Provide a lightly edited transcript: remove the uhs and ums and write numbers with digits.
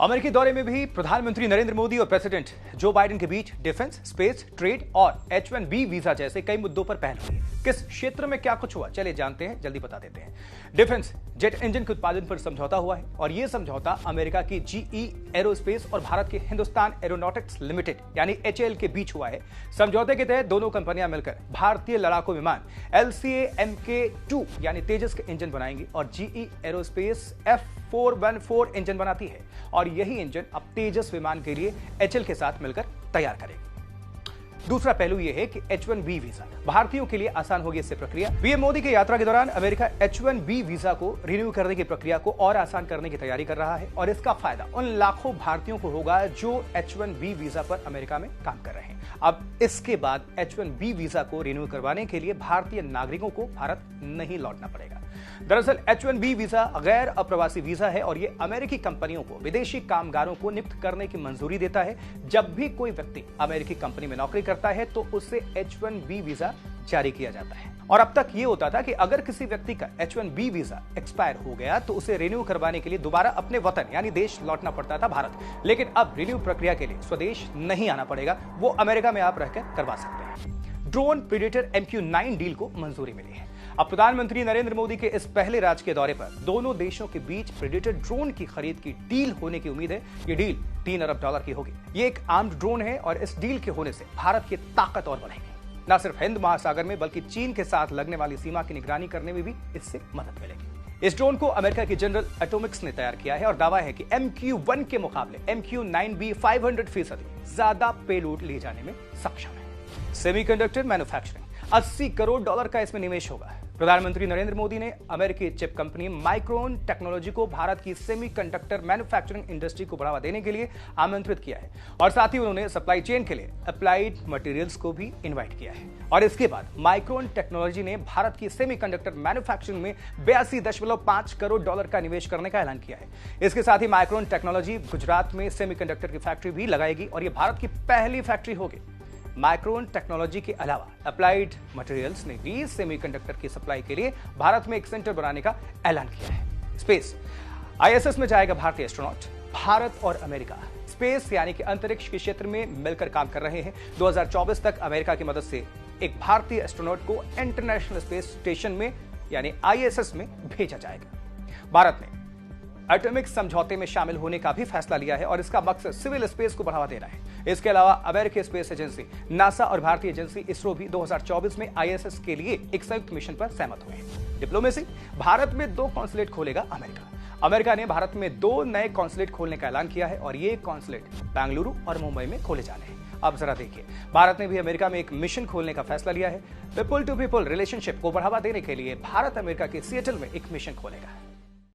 अमेरिकी दौरे में भी प्रधानमंत्री नरेंद्र मोदी और प्रेसिडेंट जो बाइडेन के बीच डिफेंस, स्पेस, ट्रेड और H-1B वीजा जैसे कई मुद्दों पर पहल हुई। किस क्षेत्र में क्या कुछ हुआ, चलिए जानते हैं, जल्दी बता देते हैं। डिफेंस जेट इंजन के उत्पादन पर समझौता हुआ है और यह समझौता अमेरिका की GE एरोस्पेस और भारत के हिंदुस्तान एरोनॉटिक्स लिमिटेड यानी HAL के बीच हुआ है। समझौते के तहत दोनों कंपनियां मिलकर भारतीय लड़ाकू विमान LCA-MK2 यानी तेजस के इंजन बनाएंगी और GE एरोस्पेस F414 इंजन बनाती है और यही इंजन अब तेजस विमान के लिए HAL के साथ मिलकर तैयार करेगी। दूसरा पहलू यह है कि H-1B वीजा भारतीयों के लिए आसान होगी इससे प्रक्रिया। पीएम मोदी की यात्रा के दौरान अमेरिका H-1B वीजा को रिन्यू करने की प्रक्रिया को और आसान करने की तैयारी कर रहा है और इसका फायदा उन लाखों भारतीयों को होगा जो H-1B वीजा पर अमेरिका में काम कर रहे हैं। अब इसके बाद H-1B वीजा को रिन्यू करवाने के लिए भारतीय नागरिकों को भारत नहीं लौटना पड़ेगा। दरअसल H-1B वीजा गैर अप्रवासी वीजा है और ये अमेरिकी कंपनियों को विदेशी कामगारों को नियुक्त करने की मंजूरी देता है। जब भी कोई व्यक्ति अमेरिकी कंपनी में नौकरी करता है तो उससे H-1B वीजा जारी किया जाता है। और अब तक ये होता था कि अगर किसी व्यक्ति का H-1B वीजा एक्सपायर हो गया तो उसे रिन्यू करवाने के लिए दोबारा अपने वतन यानी देश लौटना पड़ता था भारत। लेकिन अब रिन्यू प्रक्रिया के लिए स्वदेश नहीं आना पड़ेगा, वो अमेरिका में आप रहकर करवा सकते हैं। ड्रोन प्रेडेटर MQ-9 डील को मंजूरी मिली है। अब प्रधानमंत्री नरेंद्र मोदी के इस पहले राजकीय दौरे पर दोनों देशों के बीच प्रेडेटर ड्रोन की खरीद की डील होने की उम्मीद है। ये डील $3 अरब की होगी। ये एक आर्म्ड ड्रोन है और इस डील के होने से भारत की ताकत और बढ़ेगी। न सिर्फ हिंद महासागर में बल्कि चीन के साथ लगने वाली सीमा की निगरानी करने में भी इससे मदद मिलेगी। इस ड्रोन को अमेरिका की जनरल एटॉमिक्स ने तैयार किया है और दावा है कि MQ-1 के मुकाबले MQ-9B 500% ज्यादा पेलोड ले जाने में सक्षम है। सेमीकंडक्टर मैन्युफैक्चरिंग $80 करोड़ का इसमें निवेश होगा। प्रधानमंत्री नरेंद्र मोदी ने अमेरिकी चिप कंपनी माइक्रोन टेक्नोलॉजी को भारत की सेमीकंडक्टर मैन्युफैक्चरिंग इंडस्ट्री को बढ़ावा देने के लिए आमंत्रित किया है और साथ ही उन्होंने सप्लाई चेन के लिए अप्लाइड मटेरियल्स को भी इनवाइट किया है। और इसके बाद माइक्रोन टेक्नोलॉजी ने भारत की सेमीकंडक्टर मैन्युफैक्चरिंग में $82.5 करोड़ का निवेश करने का ऐलान किया है। इसके साथ ही माइक्रोन टेक्नोलॉजी गुजरात में सेमीकंडक्टर की फैक्ट्री भी लगाएगी और यह भारत की पहली फैक्ट्री होगी। माइक्रोन टेक्नोलॉजी के अलावा अप्लाइड मटेरियल्स ने भी सेमीकंडक्टर की सप्लाई के लिए भारत में एक सेंटर बनाने का ऐलान किया है। स्पेस ISS में जाएगा भारतीय एस्ट्रोनॉट। भारत और अमेरिका स्पेस यानी कि अंतरिक्ष के क्षेत्र में मिलकर काम कर रहे हैं। 2024 तक अमेरिका की मदद से एक भारतीय एस्ट्रोनॉट को इंटरनेशनल स्पेस स्टेशन में यानी ISS में भेजा जाएगा। भारत ने एटॉमिक समझौते में शामिल होने का भी फैसला लिया है और इसका मकसद सिविल स्पेस को बढ़ावा देना है। इसके अलावा अमेरिकी स्पेस एजेंसी नासा और भारतीय एजेंसी इसरो भी 2024 में ISS के लिए एक संयुक्त मिशन पर सहमत हुए हैं। डिप्लोमेसी भारत में 2 कॉन्सुलेट खोलेगा अमेरिका ने भारत में 2 नए कॉन्सुलेट खोलने का ऐलान किया है और ये कॉन्सुलेट बेंगलुरु और मुंबई में खोले जाने हैं। अब जरा देखिए, भारत ने भी अमेरिका में एक मिशन खोलने का फैसला लिया है। पीपल टू पीपल रिलेशनशिप को बढ़ावा देने के लिए भारत अमेरिका के सिएटल में एक मिशन खोलेगा।